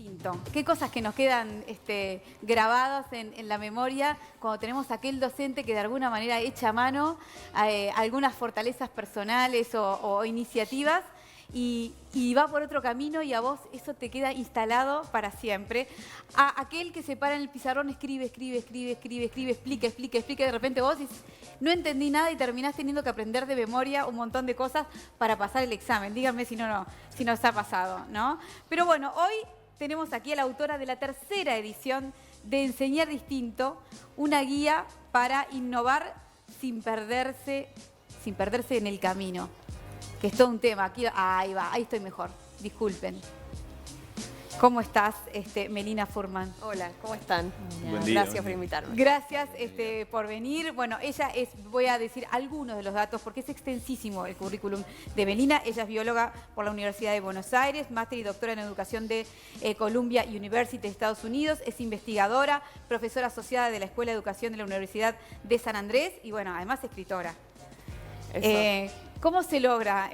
distinto. ¿Qué cosas que nos quedan grabadas en la memoria cuando tenemos aquel docente que de alguna manera echa mano a algunas fortalezas personales o iniciativas y va por otro camino y a vos eso te queda instalado para siempre? A aquel que se para en el pizarrón, escribe, explica, y de repente vos dices, no entendí nada y terminás teniendo que aprender de memoria un montón de cosas para pasar el examen. Díganme si nos ha pasado, ¿no? Pero bueno, hoy tenemos aquí a la autora de la tercera edición de Enseñar Distinto, una guía para innovar sin perderse en el camino. Que es todo un tema. Aquí, ahí va, ahí estoy mejor. Disculpen. ¿Cómo estás, Melina Furman? Hola, ¿cómo están? Buen día. Gracias por invitarme. Gracias por venir. Bueno, ella es, voy a decir algunos de los datos porque es extensísimo el currículum de Melina. Ella es bióloga por la Universidad de Buenos Aires, máster y doctora en educación de Columbia University de Estados Unidos. Es investigadora, profesora asociada de la Escuela de Educación de la Universidad de San Andrés y, bueno, además escritora. ¿Cómo se logra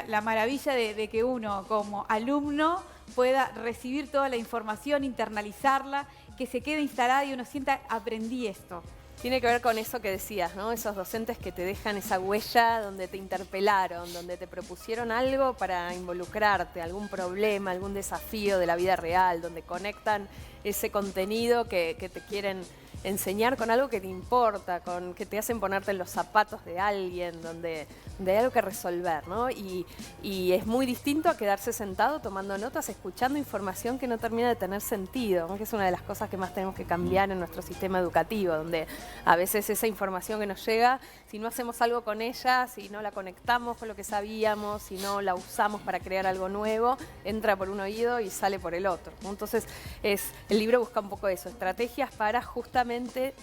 la maravilla de que uno como alumno pueda recibir toda la información, internalizarla, que se quede instalada y uno sienta, aprendí esto? Tiene que ver con eso que decías, ¿no? Esos docentes que te dejan esa huella donde te interpelaron, donde te propusieron algo para involucrarte, algún problema, algún desafío de la vida real, donde conectan ese contenido que te quieren enseñar con algo que te importa, con que te hacen ponerte en los zapatos de alguien, donde hay algo que resolver, ¿no? Y es muy distinto a quedarse sentado tomando notas, escuchando información que no termina de tener sentido, ¿no? Que es una de las cosas que más tenemos que cambiar en nuestro sistema educativo, donde a veces esa información que nos llega, si no hacemos algo con ella, si no la conectamos con lo que sabíamos, si no la usamos para crear algo nuevo, entra por un oído y sale por el otro, ¿no? Entonces, el libro busca un poco eso, estrategias para justamente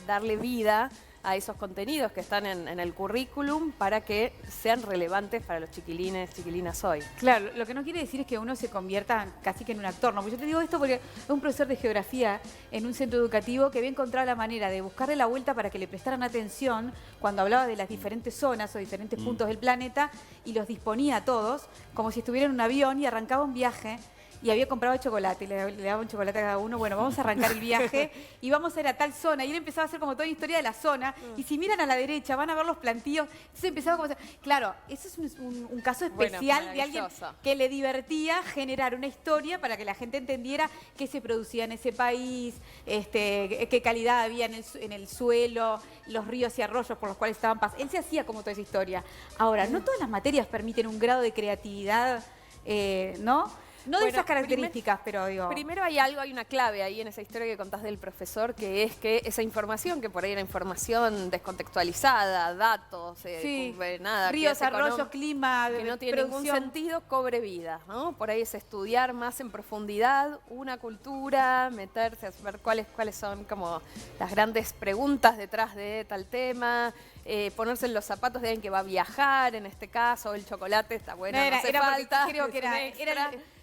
darle vida a esos contenidos que están en el currículum para que sean relevantes para los chiquilines, chiquilinas hoy. Claro, lo que no quiere decir es que uno se convierta casi que en un actor, ¿no? Porque yo te digo esto porque es un profesor de geografía en un centro educativo que había encontrado la manera de buscarle la vuelta para que le prestaran atención cuando hablaba de las diferentes zonas o diferentes puntos del planeta y los disponía a todos como si estuviera en un avión y arrancaba un viaje. Y había comprado chocolate, le daba un chocolate a cada uno. Bueno, vamos a arrancar el viaje y vamos a ir a tal zona. Y él empezaba a hacer como toda la historia de la zona. Y si miran a la derecha, van a ver los plantíos. Entonces empezaba como... Claro, eso es un caso especial de alguien que le divertía generar una historia para que la gente entendiera qué se producía en ese país, qué calidad había en el suelo, los ríos y arroyos por los cuales estaban pasados. Él se hacía como toda esa historia. Ahora, no todas las materias permiten un grado de creatividad, ¿no? No de esas características, pero digo... Primero hay una clave ahí en esa historia que contás del profesor, que es que esa información, que por ahí era información descontextualizada, datos, nada... Ríos, arroyos, clima, que no tiene ningún sentido, cobre vida, ¿no? Por ahí es estudiar más en profundidad una cultura, meterse a ver cuáles son como las grandes preguntas detrás de tal tema... ponerse en los zapatos de alguien que va a viajar, en este caso, el chocolate está bueno, no hace falta. Creo que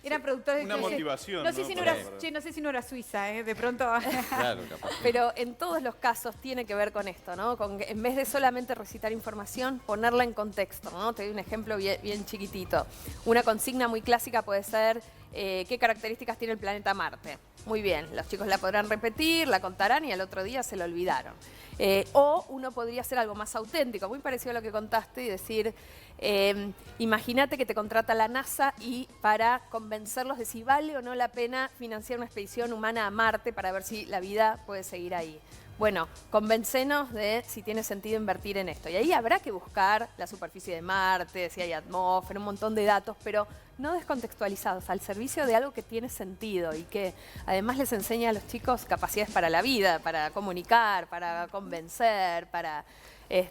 eran productores... Una motivación, no sé si no era Suiza, de pronto... Claro, capaz. Pero en todos los casos tiene que ver con esto, ¿no? Con que en vez de solamente recitar información, ponerla en contexto, ¿no? Te doy un ejemplo bien chiquitito. Una consigna muy clásica puede ser ¿qué características tiene el planeta Marte? Muy bien, los chicos la podrán repetir, la contarán y al otro día se la olvidaron. O uno podría hacer algo más auténtico, muy parecido a lo que contaste y decir, imagínate que te contrata la NASA y para convencerlos de si vale o no la pena financiar una expedición humana a Marte para ver si la vida puede seguir ahí. Bueno, convencenos de si tiene sentido invertir en esto. Y ahí habrá que buscar la superficie de Marte, si hay atmósfera, un montón de datos, pero no descontextualizados, al servicio de algo que tiene sentido y que además les enseña a los chicos capacidades para la vida, para comunicar, para convencer, para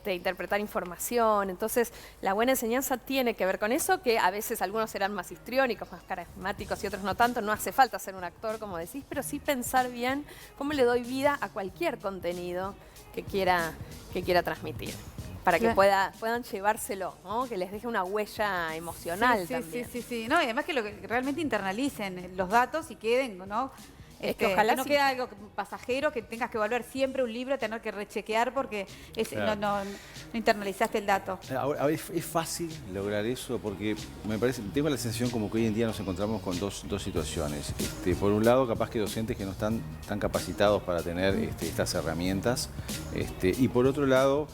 interpretar información. Entonces, la buena enseñanza tiene que ver con eso, que a veces algunos serán más histriónicos, más carismáticos y otros no tanto. No hace falta ser un actor, como decís, pero sí pensar bien cómo le doy vida a cualquier contenido que quiera transmitir, para que puedan llevárselo, ¿no? Que les deje una huella emocional también. Sí. No, y además que realmente internalicen los datos y queden, ¿no? ojalá que no quede algo pasajero, que tengas que volver siempre un libro, tener que rechequear porque Claro. no internalizaste el dato. Ahora, es fácil lograr eso porque me parece, tengo la sensación como que hoy en día nos encontramos con dos situaciones. Por un lado, capaz que docentes que no están tan capacitados para tener estas herramientas, y por otro lado,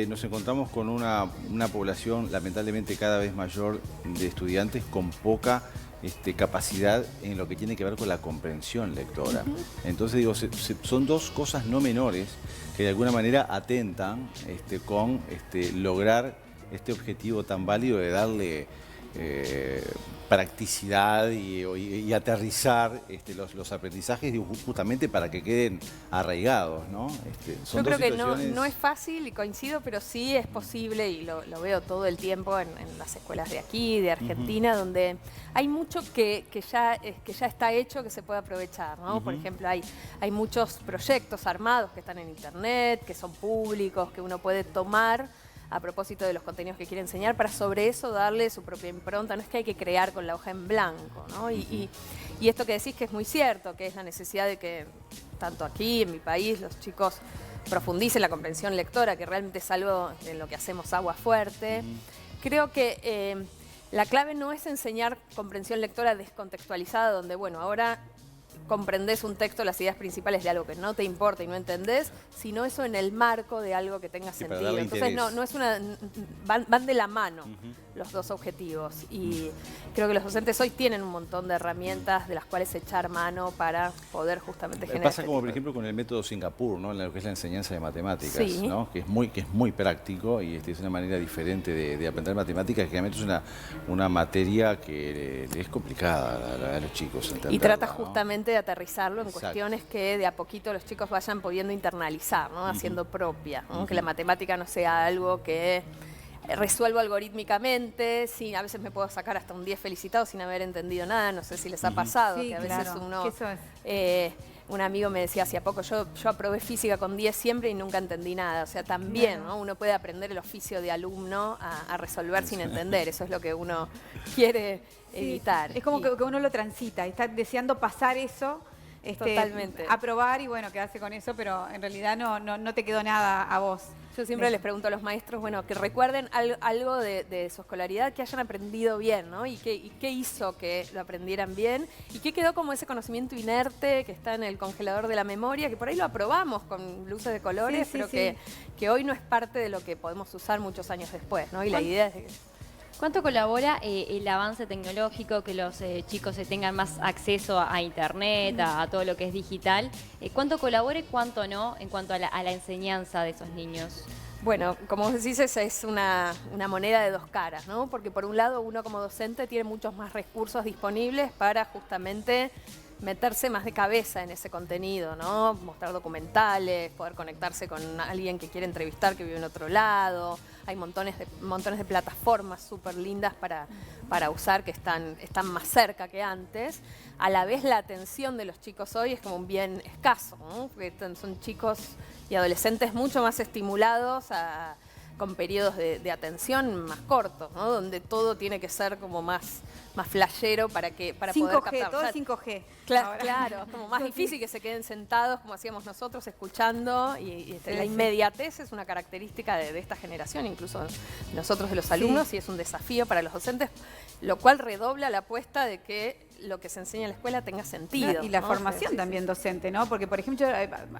nos encontramos con una población lamentablemente cada vez mayor de estudiantes con poca capacidad en lo que tiene que ver con la comprensión lectora. Entonces digo, son dos cosas no menores que de alguna manera atentan con lograr este objetivo tan válido de darle practicidad y aterrizar los aprendizajes justamente para que queden arraigados, ¿no? Yo creo que no es fácil y coincido, pero sí es posible y lo veo todo el tiempo en las escuelas de aquí, de Argentina, donde hay mucho que ya está hecho que se puede aprovechar, ¿no? Por ejemplo, hay muchos proyectos armados que están en internet, que son públicos, que uno puede tomar a propósito de los contenidos que quiere enseñar, para sobre eso darle su propia impronta. No es que hay que crear con la hoja en blanco, ¿no? Y esto que decís que es muy cierto, que es la necesidad de que, tanto aquí, en mi país, los chicos profundicen la comprensión lectora, que realmente es algo en lo que hacemos agua fuerte. Creo que la clave no es enseñar comprensión lectora descontextualizada, donde, bueno, ahora comprendés un texto, las ideas principales de algo que no te importa y no entendés, sino eso en el marco de algo que tenga sentido. Entonces no es van de la mano los dos objetivos, y creo que los docentes hoy tienen un montón de herramientas de las cuales echar mano para poder justamente generar. Pasa como por ejemplo con el método Singapur, ¿no? En lo que es la enseñanza de matemáticas, sí, ¿no? que es muy práctico y es una manera diferente de aprender matemáticas, que realmente es una materia que es complicada a los chicos entenderla, y trata ¿no? justamente de aterrizarlo en cuestiones que de a poquito los chicos vayan pudiendo internalizar, ¿no? Haciendo propia, ¿no? Que la matemática no sea algo que resuelvo algorítmicamente, sí, a veces me puedo sacar hasta un 10 felicitado sin haber entendido nada, no sé si les ha pasado, Sí, que a veces claro. uno... Que eso es. Un amigo me decía hacía poco, yo aprobé física con 10 siempre y nunca entendí nada. O sea, también, ¿no? Uno puede aprender el oficio de alumno a resolver sin entender. Eso es lo que uno quiere evitar. Es como que uno lo transita, está deseando pasar eso. Totalmente. Aprobar y bueno, quedarse con eso, pero en realidad no te quedó nada a vos. Yo siempre les pregunto a los maestros, bueno, que recuerden algo de su escolaridad que hayan aprendido bien, ¿no? Y qué hizo que lo aprendieran bien, y qué quedó como ese conocimiento inerte que está en el congelador de la memoria, que por ahí lo aprobamos con luces de colores, pero que hoy no es parte de lo que podemos usar muchos años después, ¿no? Y la idea es de que... ¿Cuánto colabora el avance tecnológico, que los chicos tengan más acceso a internet, a todo lo que es digital? ¿Cuánto colabora y cuánto no en cuanto a la enseñanza de esos niños? Bueno, como vos decís, es una moneda de dos caras, ¿no? Porque por un lado uno como docente tiene muchos más recursos disponibles para justamente meterse más de cabeza en ese contenido, ¿no? Mostrar documentales, poder conectarse con alguien que quiere entrevistar que vive en otro lado. Hay montones de plataformas súper lindas para usar que están más cerca que antes. A la vez la atención de los chicos hoy es como un bien escaso, ¿no? Porque son chicos y adolescentes mucho más estimulados con periodos de atención más cortos, ¿no? Donde todo tiene que ser como más flashero para 5G, poder captar. todo es 5G. Claro, es como más difícil que se queden sentados como hacíamos nosotros, escuchando, y la inmediatez es una característica de esta generación, incluso nosotros de los alumnos, y es un desafío para los docentes, lo cual redobla la apuesta de que lo que se enseña en la escuela tenga sentido. Y la ¿no? formación también docente, ¿no? Porque, por ejemplo,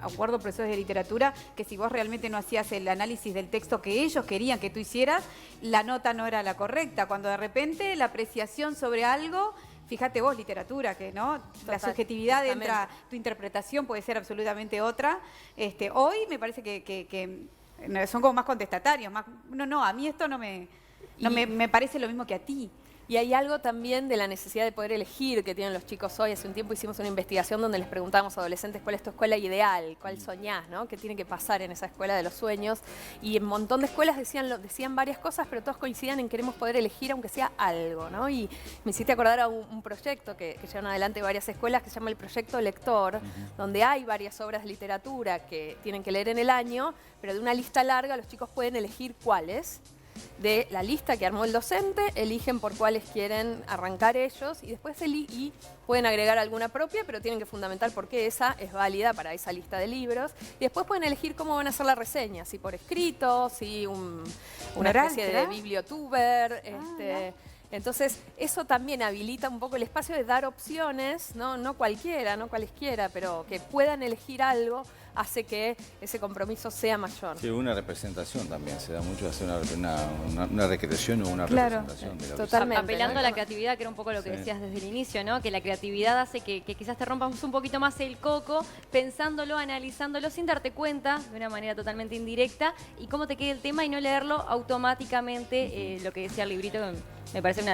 acuerdo profesores de literatura que si vos realmente no hacías el análisis del texto que ellos querían que tú hicieras, la nota no era la correcta. Cuando de repente la apreciación sobre algo, fíjate vos, literatura, que no, la subjetividad entra, tu interpretación puede ser absolutamente otra. Hoy me parece que son como más contestatarios, más, no, a mí esto no me parece lo mismo que a ti. Y hay algo también de la necesidad de poder elegir que tienen los chicos hoy. Hace un tiempo hicimos una investigación donde les preguntábamos a adolescentes cuál es tu escuela ideal, cuál soñás, ¿no? ¿Qué tiene que pasar en esa escuela de los sueños? Y en un montón de escuelas decían varias cosas, pero todos coincidían en queremos poder elegir aunque sea algo, ¿no? Y me hiciste acordar a un proyecto que llevan adelante varias escuelas que se llama el Proyecto Lector, donde hay varias obras de literatura que tienen que leer en el año, pero de una lista larga los chicos pueden elegir cuáles. de la lista que armó el docente, eligen por cuáles quieren arrancar ellos y después y pueden agregar alguna propia, pero tienen que fundamentar por qué esa es válida para esa lista de libros. Y después pueden elegir cómo van a hacer la reseña, si por escrito, si una especie de bibliotuber. Entonces, eso también habilita un poco el espacio de dar opciones, no cualesquiera, pero que puedan elegir algo, hace que ese compromiso sea mayor. Sí, una representación también, se da mucho hacer una recreación o una representación. De totalmente. Apelando a la creatividad, que era un poco lo que decías desde el inicio, ¿no? Que la creatividad hace que quizás te rompas un poquito más el coco, pensándolo, analizándolo, sin darte cuenta, de una manera totalmente indirecta, y cómo te queda el tema y no leerlo automáticamente, lo que decía el librito. Me parece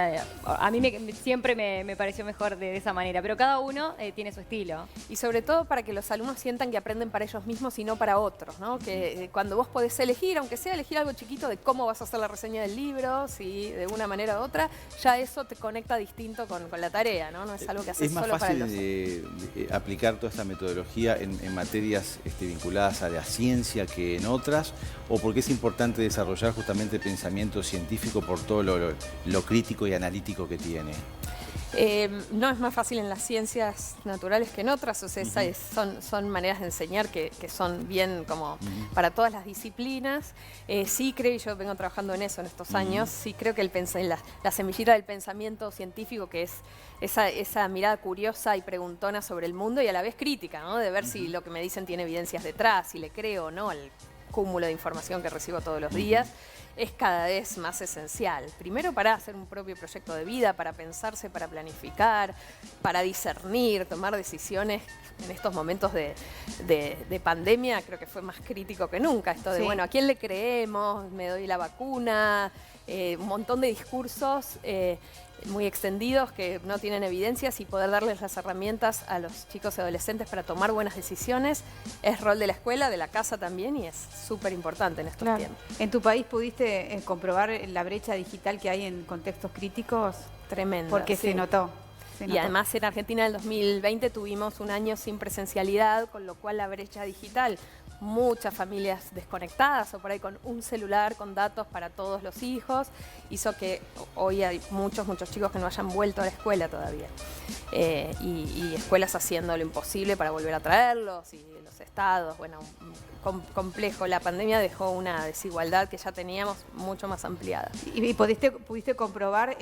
a mí siempre me pareció mejor de esa manera, pero cada uno tiene su estilo. Y sobre todo para que los alumnos sientan que aprenden para ellos mismos y no para otros, ¿no? Que cuando vos podés elegir, aunque sea elegir algo chiquito de cómo vas a hacer la reseña del libro, si de una manera u otra, ya eso te conecta distinto con la tarea, ¿no? No es algo que haces solo para los otros. ¿Es más fácil aplicar toda esta metodología en materias vinculadas a la ciencia que en otras? ¿O porque es importante desarrollar justamente el pensamiento científico por todo lo crítico y analítico que tiene? No es más fácil en las ciencias naturales que en otras, o sea, son maneras de enseñar que son bien como para todas las disciplinas. Sí creo, y yo vengo trabajando en eso en estos años, sí creo que la semillita del pensamiento científico, que es esa mirada curiosa y preguntona sobre el mundo y a la vez crítica, ¿no? De ver si lo que me dicen tiene evidencias detrás, si le creo o no al cúmulo de información que recibo todos los días. Es cada vez más esencial. Primero para hacer un propio proyecto de vida, para pensarse, para planificar, para discernir, tomar decisiones. En estos momentos de pandemia creo que fue más crítico que nunca. Esto de, bueno, ¿a quién le creemos? ¿Me doy la vacuna? Un montón de discursos muy extendidos que no tienen evidencias, y poder darles las herramientas a los chicos y adolescentes para tomar buenas decisiones es rol de la escuela, de la casa también, y es súper importante en estos tiempos. ¿En tu país pudiste comprobar la brecha digital que hay en contextos críticos? Tremendo. Porque se notó. Y además en Argentina en el 2020 tuvimos un año sin presencialidad, con lo cual la brecha digital, muchas familias desconectadas o por ahí con un celular con datos para todos los hijos, hizo que hoy hay muchos chicos que no hayan vuelto a la escuela todavía. Y escuelas haciendo lo imposible para volver a traerlos, y los estados, bueno, complejo. La pandemia dejó una desigualdad que ya teníamos mucho más ampliada. ¿Y pudiste comprobar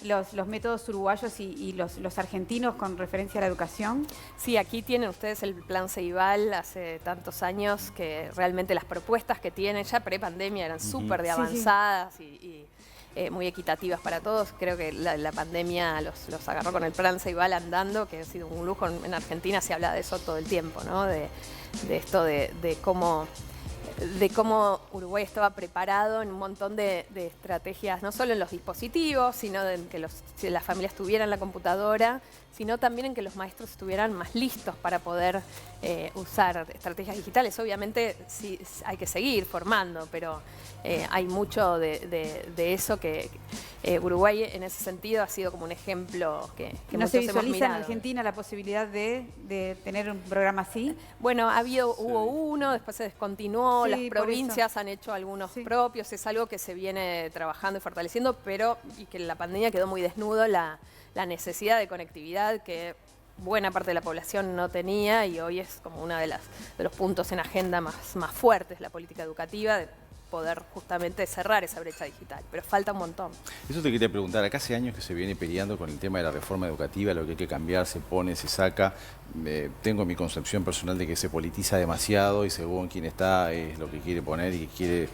los métodos uruguayos y los argentinos con referencia a la educación? Sí, aquí tienen ustedes el plan Ceibal hace tantos años, que realmente las propuestas que tienen ya pre-pandemia eran súper de avanzadas y muy equitativas para todos. Creo que la pandemia los agarró con el plan Ceibal andando, que ha sido un lujo. En Argentina se habla de eso todo el tiempo, ¿no? De esto de cómo Uruguay estaba preparado en un montón de estrategias, no solo en los dispositivos, sino en que las familias tuvieran la computadora, sino también en que los maestros estuvieran más listos para poder usar estrategias digitales. Obviamente sí, hay que seguir formando, pero hay mucho de eso que Uruguay en ese sentido ha sido como un ejemplo que ¿No se muchos hemos visualiza en mirado. Argentina la posibilidad de tener un programa así? Bueno, hubo uno, después se descontinuó, Sí, las por provincias han hecho algunos propios, es algo que se viene trabajando y fortaleciendo, y que en la pandemia quedó muy desnudo la necesidad de conectividad que buena parte de la población no tenía, y hoy es como uno de los puntos en agenda más fuertes, la política educativa, de poder justamente cerrar esa brecha digital, pero falta un montón. Eso te quería preguntar, acá hace años que se viene peleando con el tema de la reforma educativa, lo que hay que cambiar, se pone, se saca. Tengo mi concepción personal de que se politiza demasiado y según quién está es lo que quiere poner y quiere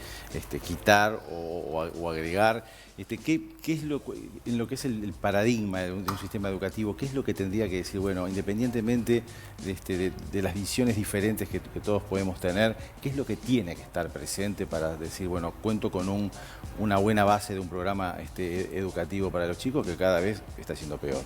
quitar o agregar. ¿Qué es en lo que es el paradigma de un sistema educativo? ¿Qué es lo que tendría que decir, bueno, independientemente de las visiones diferentes que todos podemos tener, qué es lo que tiene que estar presente para decir, bueno, cuento con una buena base de un programa educativo para los chicos que cada vez está siendo peor?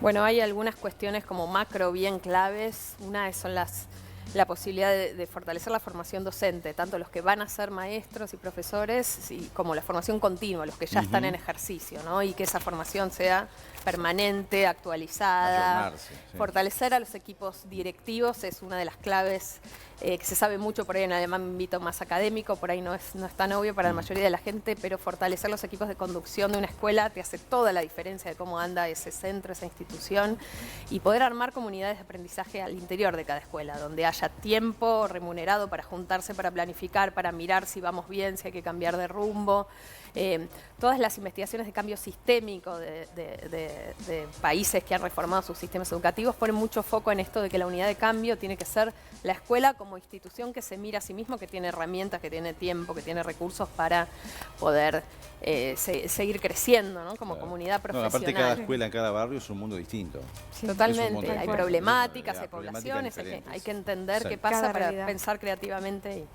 Bueno, hay algunas cuestiones como macro bien claves. Una son la posibilidad de fortalecer la formación docente, tanto los que van a ser maestros y profesores, como la formación continua, los que ya están en ejercicio, ¿no? Y que esa formación sea permanente, actualizada. Ayornarse, sí. Fortalecer a los equipos directivos es una de las claves que se sabe mucho por ahí en el ámbito más académico, por ahí no es tan obvio para la mayoría de la gente, pero fortalecer los equipos de conducción de una escuela te hace toda la diferencia de cómo anda ese centro, esa institución, y poder armar comunidades de aprendizaje al interior de cada escuela, donde haya tiempo remunerado para juntarse, para planificar, para mirar si vamos bien, si hay que cambiar de rumbo. Todas las investigaciones de cambio sistémico de países que han reformado sus sistemas educativos ponen mucho foco en esto de que la unidad de cambio tiene que ser la escuela como institución que se mira a sí mismo, que tiene herramientas, que tiene tiempo, que tiene recursos para poder seguir creciendo, ¿no? Como comunidad profesional. Aparte, cada escuela en cada barrio es un mundo distinto. Sí, totalmente. Es un mundo Hay distinto. problemáticas, hay Problemáticas poblaciones, diferentes. hay que entender Sí. qué pasa Cada para realidad. pensar creativamente y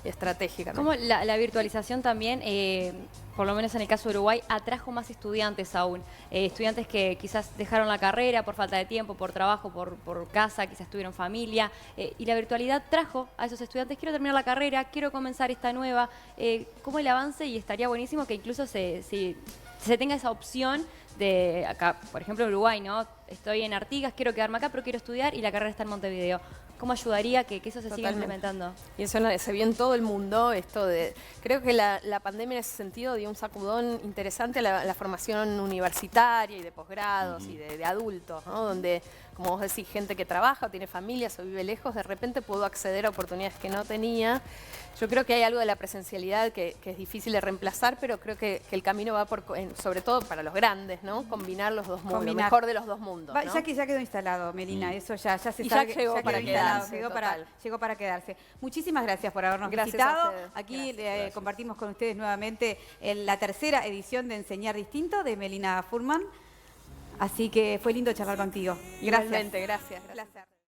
estratégicamente. Como la virtualización también, por lo menos en el caso de Uruguay, atrajo más estudiantes aún. Estudiantes que quizás dejaron la carrera por falta de tiempo, por trabajo, por casa, quizás tuvieron familia. Y la virtualidad trajo a esos estudiantes, quiero terminar la carrera, quiero comenzar esta nueva. ¿Cómo el avance? Y estaría buenísimo que incluso se tenga esa opción de acá, por ejemplo en Uruguay, ¿no? Estoy en Artigas, quiero quedarme acá, pero quiero estudiar y la carrera está en Montevideo. ¿Cómo ayudaría que eso se siga Totalmente. implementando? Y eso se vio en todo el mundo, creo que la pandemia en ese sentido dio un sacudón interesante a la formación universitaria y de posgrados y de adultos, ¿no? Donde, como vos decís, gente que trabaja o tiene familias o vive lejos, de repente pudo acceder a oportunidades que no tenía. Yo creo que hay algo de la presencialidad que es difícil de reemplazar, pero creo que el camino va sobre todo para los grandes, ¿no? Combinar los dos mundos, lo Combinar. mejor de los dos mundos, ¿no? Ya que ya quedó instalado, Melina, eso ya se Y sabe. ya llegó para quedó instalado, quedarse, llegó total. para quedarse. Muchísimas gracias por habernos Gracias visitado. a ustedes. Aquí Gracias. compartimos con ustedes nuevamente la tercera edición de Enseñar Distinto de Melina Furman. Así que fue lindo charlar contigo. Gracias. Igualmente, gracias. Un placer.